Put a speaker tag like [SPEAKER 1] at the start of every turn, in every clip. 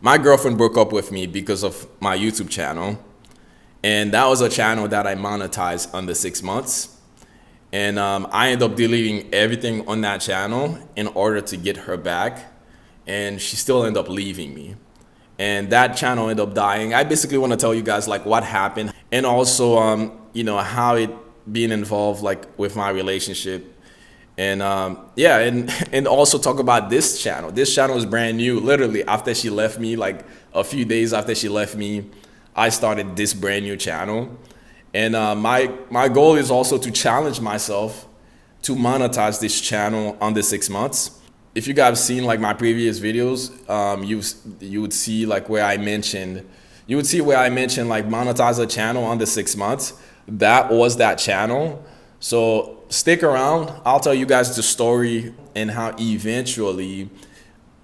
[SPEAKER 1] My girlfriend broke up with me because of my YouTube channel. And that was a channel that I monetized under 6 months. And I ended up deleting everything on that channel in order to get her back. And she still ended up leaving me. And that channel ended up dying. I basically want to tell you guys like what happened, and also how it being involved like with my relationship. And yeah, and also talk about this channel. This channel is brand new. Literally after she left me, like a few days after she left me, I started this brand new channel. And my goal is also to challenge myself to monetize this channel under 6 months. If you guys seen like my previous videos, you would see like where I mentioned like monetize a channel under 6 months. That was that channel. So stick around. I'll tell you guys the story and how eventually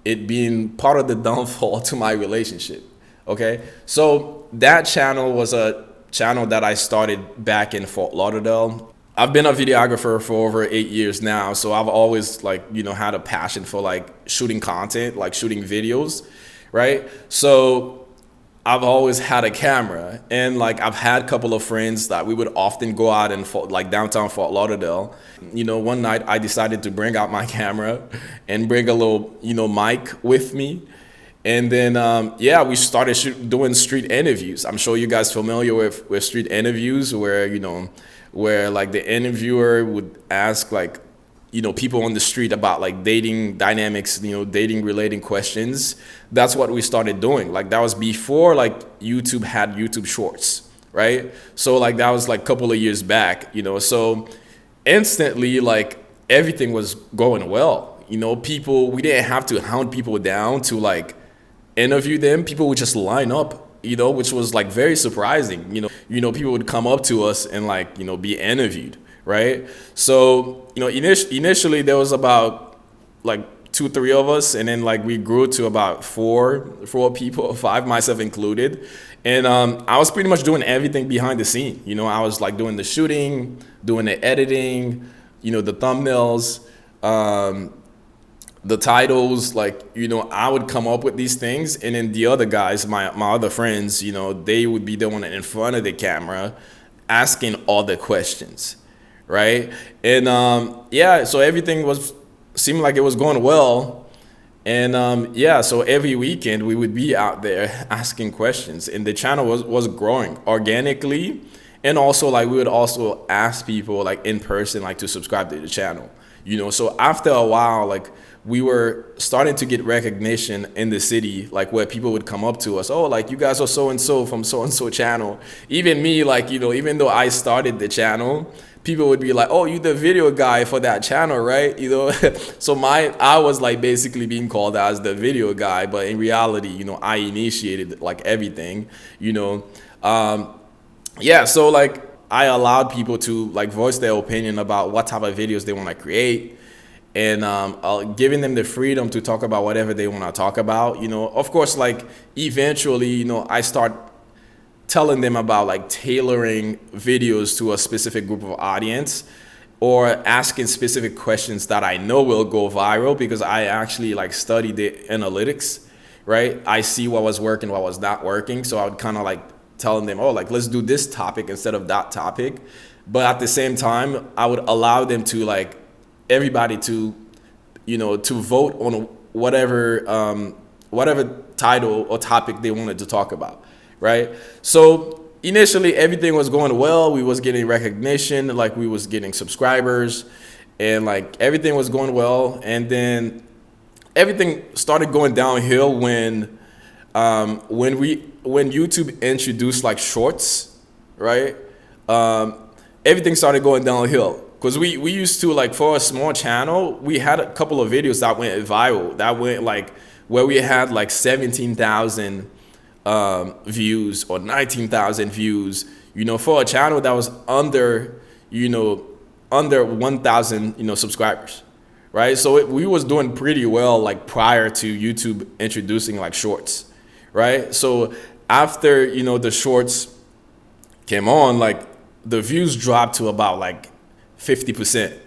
[SPEAKER 1] it being part of the downfall to my relationship. Okay, so that channel was a channel that I started back in Fort Lauderdale. I've been a videographer for over 8 years now, so I've always like had a passion for like shooting content, like shooting videos, right? So I've always had a camera, and like I've had a couple of friends that we would often go out in like downtown Fort Lauderdale. One night I decided to bring out my camera and bring a little mic with me. And then, yeah, we started doing street interviews. I'm sure you guys familiar with street interviews where like the interviewer would ask like, people on the street about like dating dynamics, dating relating questions. That's what we started doing. Like that was before like YouTube had YouTube Shorts, right? So like that was like a couple of years back, so instantly like everything was going well. We didn't have to hound people down to like interview them. People would just line up, which was like very surprising. People would come up to us and like be interviewed, right? So initially there was about like 2-3 of us, and then like we grew to about four people, five, myself included. And I was pretty much doing everything behind the scene. I was like doing the shooting, doing the editing, the thumbnails, the titles. Like I would come up with these things, and then the other guys, my other friends, they would be the one in front of the camera asking all the questions, right? And yeah, so everything seemed like it was going well. And yeah, so every weekend we would be out there asking questions, and the channel was growing organically. And also like we would also ask people like in person like to subscribe to the channel. So after a while, like we were starting to get recognition in the city, like where people would come up to us, oh, like you guys are so and so from so and so channel. Even me, like even though I started the channel, people would be like, oh, you the video guy for that channel, right? So I was like basically being called as the video guy, but in reality, I initiated like everything. Yeah, so like I allowed people to like voice their opinion about what type of videos they want to create, and giving them the freedom to talk about whatever they want to talk about. Of course, like eventually, I start telling them about like tailoring videos to a specific group of audience, or asking specific questions that I know will go viral, because I actually like study the analytics, right? I see what was working, what was not working. So I would kind of like telling them, oh, like let's do this topic instead of that topic. But at the same time, I would allow them to like everybody to to vote on whatever title or topic they wanted to talk about, right? So initially everything was going well. We was getting recognition, like we was getting subscribers, and like everything was going well. And then everything started going downhill when YouTube introduced like shorts, right? Everything started going downhill, because we used to, like, for a small channel, we had a couple of videos that went viral, that went like where we had like 17,000 views or 19,000 views, for a channel that was under 1,000 subscribers, right? So we was doing pretty well like prior to YouTube introducing like shorts, right? So after the shorts came on, like the views dropped to about like 50%,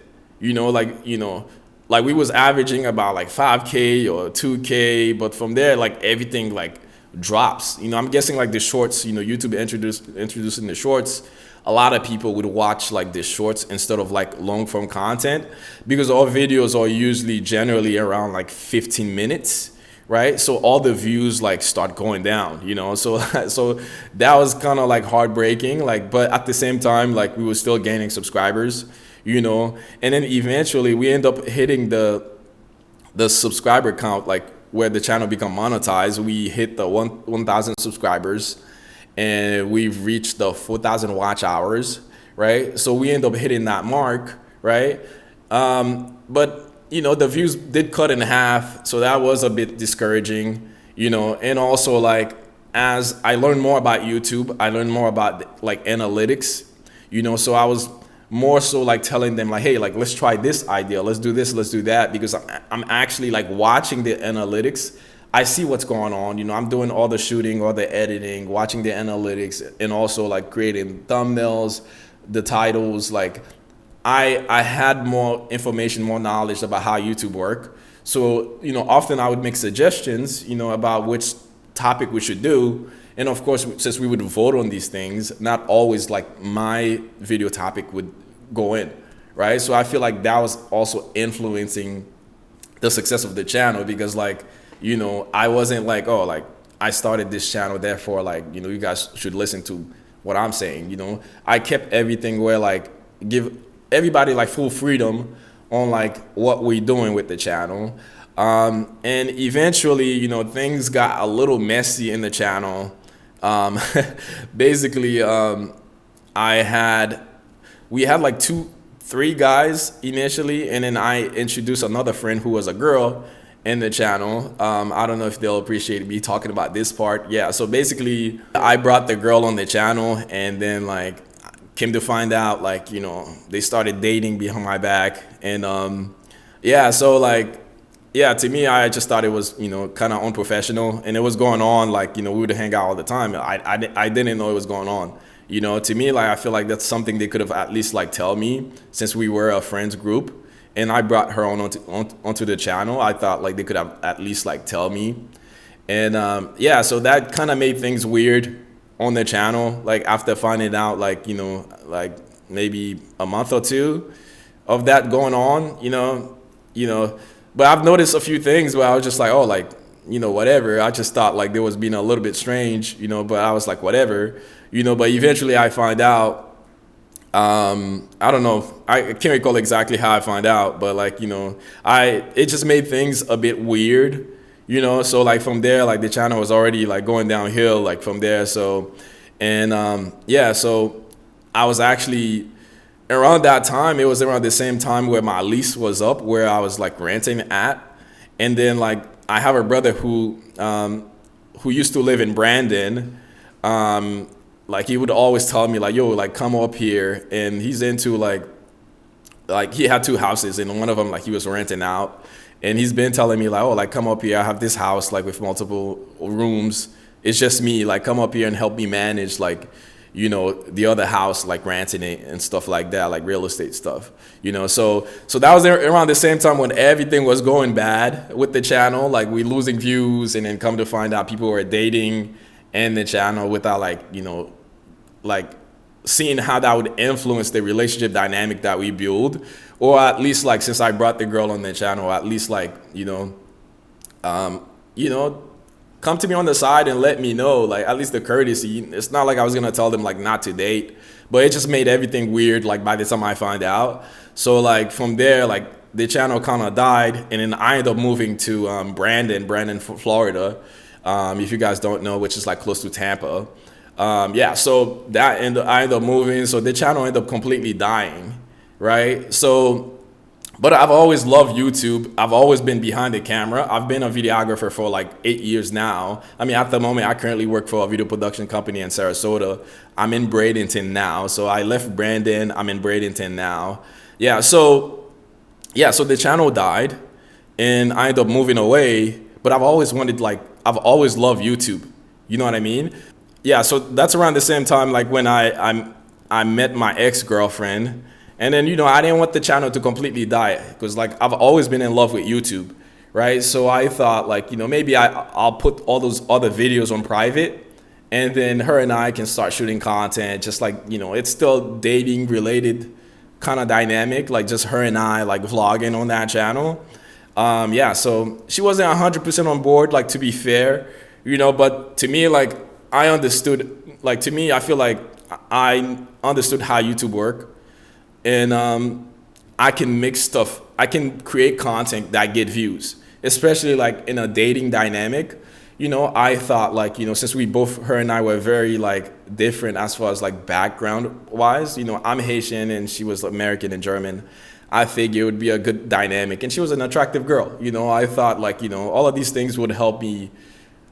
[SPEAKER 1] like we was averaging about like 5K or 2K, but from there like everything like drops. I'm guessing like the shorts, YouTube introducing the shorts. A lot of people would watch like the shorts instead of like long form content, because our videos are usually generally around like 15 minutes, right? So all the views like start going down, so so that was kind of like heartbreaking, like, but at the same time like we were still gaining subscribers, and then eventually we end up hitting the subscriber count, like where the channel become monetized. We hit the 1,000 subscribers, and we've reached the 4,000 watch hours, right? So we end up hitting that mark, right? But the views did cut in half, so that was a bit discouraging, and also like as I learned more about YouTube, I learned more about like analytics, so I was more so like telling them like, hey, like let's try this idea, let's do this, let's do that, because I'm actually like watching the analytics. I see what's going on, I'm doing all the shooting, all the editing, watching the analytics, and also like creating thumbnails, the titles. Like I had more information, more knowledge about how YouTube work. So, often I would make suggestions, about which topic we should do. And of course, since we would vote on these things, not always like my video topic would go in, right? So I feel like that was also influencing the success of the channel, because like, I wasn't like, oh, like I started this channel, therefore like, you guys should listen to what I'm saying. I kept everything where like give everybody like full freedom on like what we're doing with the channel. And eventually, things got a little messy in the channel. Basically, we had like 3 guys initially, and then I introduced another friend who was a girl in the channel. I don't know if they'll appreciate me talking about this part. Yeah, so basically I brought the girl on the channel, and then like came to find out like, they started dating behind my back. And yeah, so like, yeah, to me, I just thought it was, kind of unprofessional, and it was going on like, we would hang out all the time. I didn't know it was going on. To me, like, I feel like that's something they could have at least like tell me, since we were a friends group and I brought her onto the channel. I thought like they could have at least like tell me. And yeah, so that kind of made things weird on the channel. Like after finding out like, like maybe a month or 2 of that going on, but I've noticed a few things where I was just like, oh, like, whatever. I just thought like there was being a little bit strange, but I was like, whatever, but eventually I find out, I don't know, I can't recall exactly how I find out, but like, it just made things a bit weird, so like from there, like the channel was already like going downhill, like from there. So, and yeah, so I was actually, around that time, it was around the same time where my lease was up, where I was like renting at. And then like I have a brother who used to live in Brandon. Like he would always tell me like, yo, like come up here. And he's into like he had 2 houses, and one of them like he was renting out. And he's been telling me like, oh, like come up here, I have this house like with multiple rooms. It's just me, like come up here and help me manage like, the other house, like renting it and stuff like that, like real estate stuff, so that was around the same time when everything was going bad with the channel, like we losing views, and then come to find out people were dating in the channel without like, like seeing how that would influence the relationship dynamic that we build, or at least like since I brought the girl on the channel, at least like, come to me on the side and let me know, like at least the courtesy. It's not like I was gonna tell them like not to date, but it just made everything weird like by the time I find out. So like from there, like the channel kind of died, and then I ended up moving to Brandon, Florida, if you guys don't know, which is like close to Tampa. Yeah, so I ended up moving, so the channel ended up completely dying, right? So, but I've always loved YouTube. I've always been behind the camera. I've been a videographer for like 8 years now. I mean, at the moment, I currently work for a video production company in Sarasota. I'm in Bradenton now. So I left Brandon. I'm in Bradenton now. Yeah, so the channel died, and I ended up moving away. But I've always loved YouTube. You know what I mean? Yeah, so that's around the same time like when I met my ex-girlfriend. And then, I didn't want the channel to completely die because like I've always been in love with YouTube, right? So I thought like, maybe I'll put all those other videos on private, and then her and I can start shooting content, just like, it's still dating related kind of dynamic, like just her and I like vlogging on that channel. Yeah, so she wasn't 100% on board, like to be fair, but to me, like I understood, like to me, I feel like I understood how YouTube work, and I can mix stuff. I can create content that get views, especially like in a dating dynamic. I thought like, since her and I were very like different as far as like background wise, I'm Haitian and she was American and German. I figured it would be a good dynamic, and she was an attractive girl. I thought like, all of these things would help me,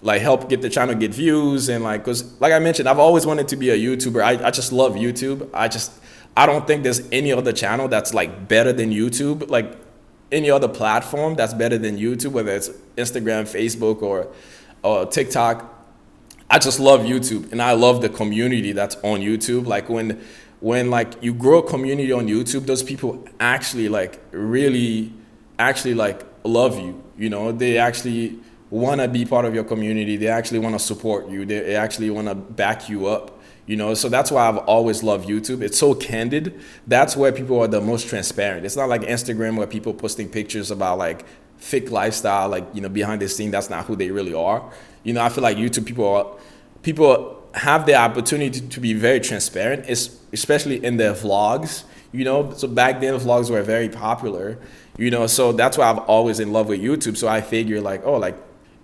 [SPEAKER 1] like help get the channel get views, and like, cause like I mentioned, I've always wanted to be a YouTuber. I just love YouTube. I don't think there's any other channel that's like better than YouTube, like any other platform that's better than YouTube, whether it's Instagram, Facebook, or TikTok. I just love YouTube, and I love the community that's on YouTube. Like when like you grow a community on YouTube, those people actually like really actually like love you. They actually want to be part of your community. They actually want to support you. They actually want to back you up. So that's why I've always loved YouTube. It's so candid. That's where people are the most transparent. It's not like Instagram where people posting pictures about like fake lifestyle, like, behind the scene. That's not who they really are. I feel like YouTube people have the opportunity to be very transparent, especially in their vlogs. So back then vlogs were very popular. So that's why I'm always in love with YouTube. So I figure like, oh, like,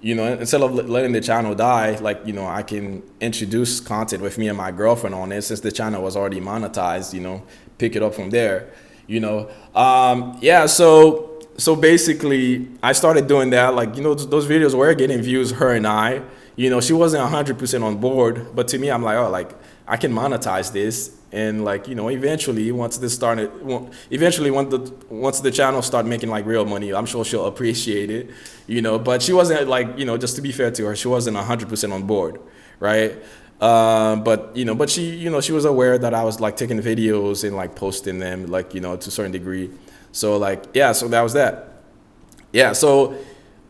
[SPEAKER 1] instead of letting the channel die, like, I can introduce content with me and my girlfriend on it, since the channel was already monetized, pick it up from there, yeah. So basically I started doing that, like, those videos were getting views, her and I, she wasn't 100% on board, but to me, I'm like, oh, like I can monetize this. And like, eventually once the channel start making like real money, I'm sure she'll appreciate it, but she wasn't like, just to be fair to her, she wasn't 100% on board. Right. But she was aware that I was like taking videos and like posting them, like, to a certain degree. So like, yeah, so that was that. Yeah. So,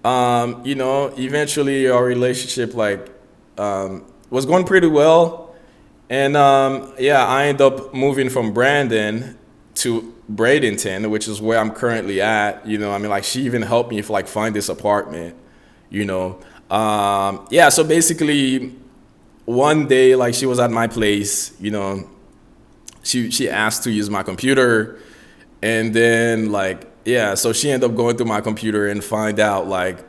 [SPEAKER 1] eventually our relationship like, was going pretty well. And yeah, I ended up moving from Brandon to Bradenton, which is where I'm currently at. Like she even helped me like find this apartment. Yeah. So basically, one day, like she was at my place. She asked to use my computer, and then like, yeah. So she ended up going through my computer and find out like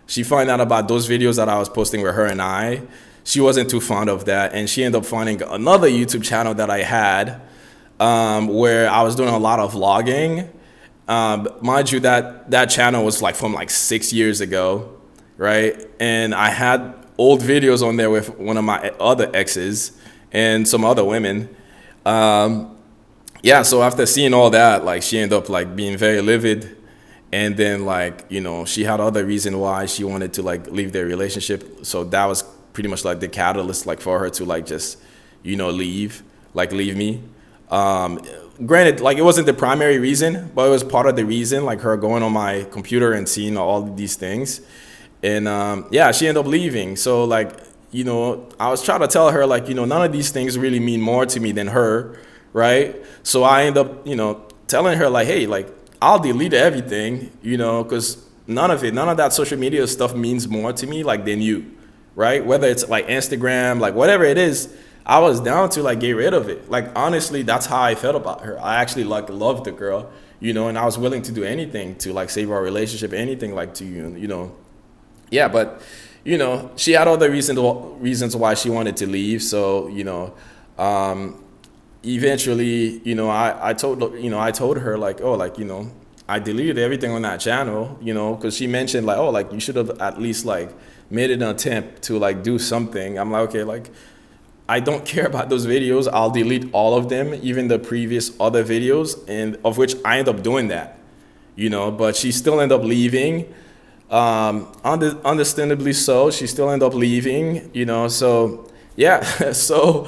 [SPEAKER 1] she found out about those videos that I was posting with her and I. She wasn't too fond of that, and she ended up finding another YouTube channel that I had, where I was doing a lot of vlogging. Mind you, that channel was like from like 6 years ago, right? And I had old videos on there with one of my other exes and some other women. Yeah, so after seeing all that, like she ended up like being very livid, and then like, she had other reason why she wanted to like leave their relationship. So that was pretty much like the catalyst, like for her to like just, leave me. Granted, like it wasn't the primary reason, but it was part of the reason, like her going on my computer and seeing all these things. And yeah, she ended up leaving. So like, I was trying to tell her like, none of these things really mean more to me than her, right? So I end up, telling her like, hey, like I'll delete everything, because none of that social media stuff means more to me like than you. Right? Whether it's like Instagram, like whatever it is, I was down to like get rid of it. Like honestly, that's how I felt about her. I actually like loved the girl, and I was willing to do anything to like save our relationship, anything like to, yeah, but she had other reasons why she wanted to leave. So, eventually, I told her like, oh, like, I deleted everything on that channel, because she mentioned like, oh, like you should have at least like made an attempt to like do something. I'm like, okay, like I don't care about those videos. I'll delete all of them, even the previous other videos, and of which I end up doing that, but she still ended up leaving. Understandably so, she still ended up leaving, so yeah. So,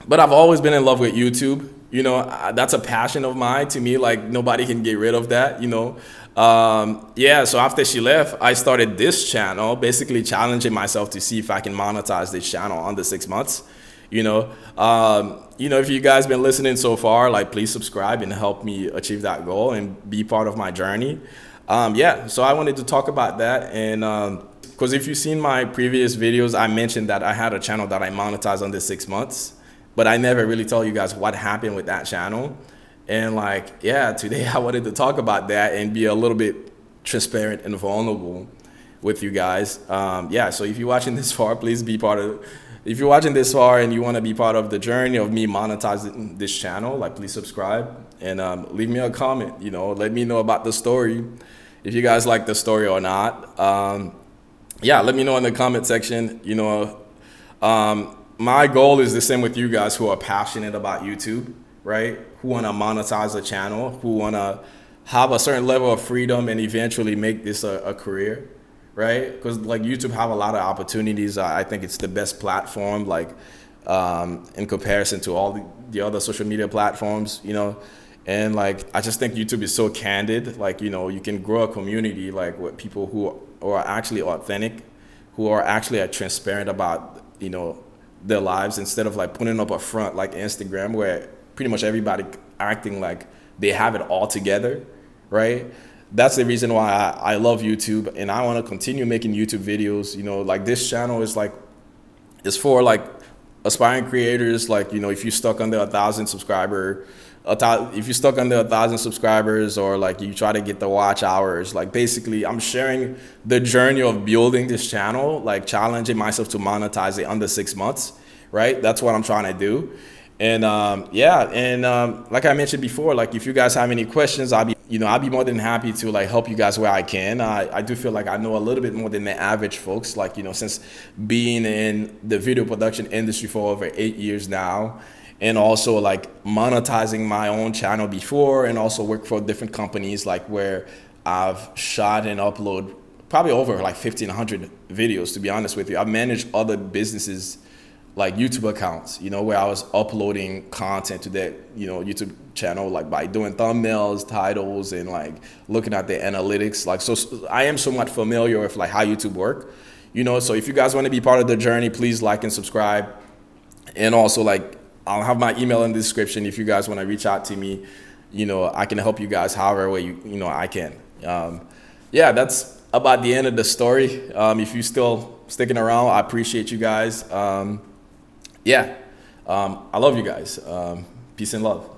[SPEAKER 1] but I've always been in love with YouTube, That's a passion of mine. To me, like nobody can get rid of that. Yeah, so after she left, I started this channel, basically challenging myself to see if I can monetize this channel under 6 months. If you guys been listening so far, like please subscribe and help me achieve that goal and be part of my journey. Yeah, so I wanted to talk about that, and because if you've seen my previous videos, I mentioned that I had a channel that I monetized under 6 months, but I never really told you guys what happened with that channel. And like, yeah, today I wanted to talk about that and be a little bit transparent and vulnerable with you guys. Yeah, so if you're watching this far, please be part of. If you're watching this far and you want to be part of the journey of me monetizing this channel, like please subscribe and leave me a comment. Let me know about the story, if you guys like the story or not. Yeah, let me know in the comment section. My goal is the same with you guys who are passionate about YouTube, right? Who want to monetize a channel, who want to have a certain level of freedom and eventually make this a career, right? Because like YouTube have a lot of opportunities. I think it's the best platform, like in comparison to all the other social media platforms, and like I just think YouTube is so candid. Like you can grow a community like with people who are actually authentic, who are actually transparent about their lives, instead of like putting up a front like Instagram where pretty much everybody acting like they have it all together, right? That's the reason why I love YouTube, and I want to continue making YouTube videos. Like this channel is for like aspiring creators. Like if you're stuck under 1,000 subscribers, if you're stuck under 1,000 subscribers, or like you try to get the watch hours, like basically I'm sharing the journey of building this channel, like challenging myself to monetize it under 6 months, right? That's what I'm trying to do. And yeah, and like I mentioned before, like if you guys have any questions, I'll be more than happy to like help you guys where I can. I do feel like I know a little bit more than the average folks, like since being in the video production industry for over 8 years now, and also like monetizing my own channel before, and also work for different companies, like where I've shot and upload probably over like 1,500 videos, to be honest with you. I've managed other businesses like YouTube accounts, where I was uploading content to that, YouTube channel, like by doing thumbnails, titles, and like looking at the analytics. Like, so I am somewhat familiar with like how YouTube work, so if you guys want to be part of the journey, please like and subscribe. And also like, I'll have my email in the description. If you guys want to reach out to me, I can help you guys however way I can. Yeah, that's about the end of the story. If you're still sticking around, I appreciate you guys. Yeah, I love you guys. Peace and love.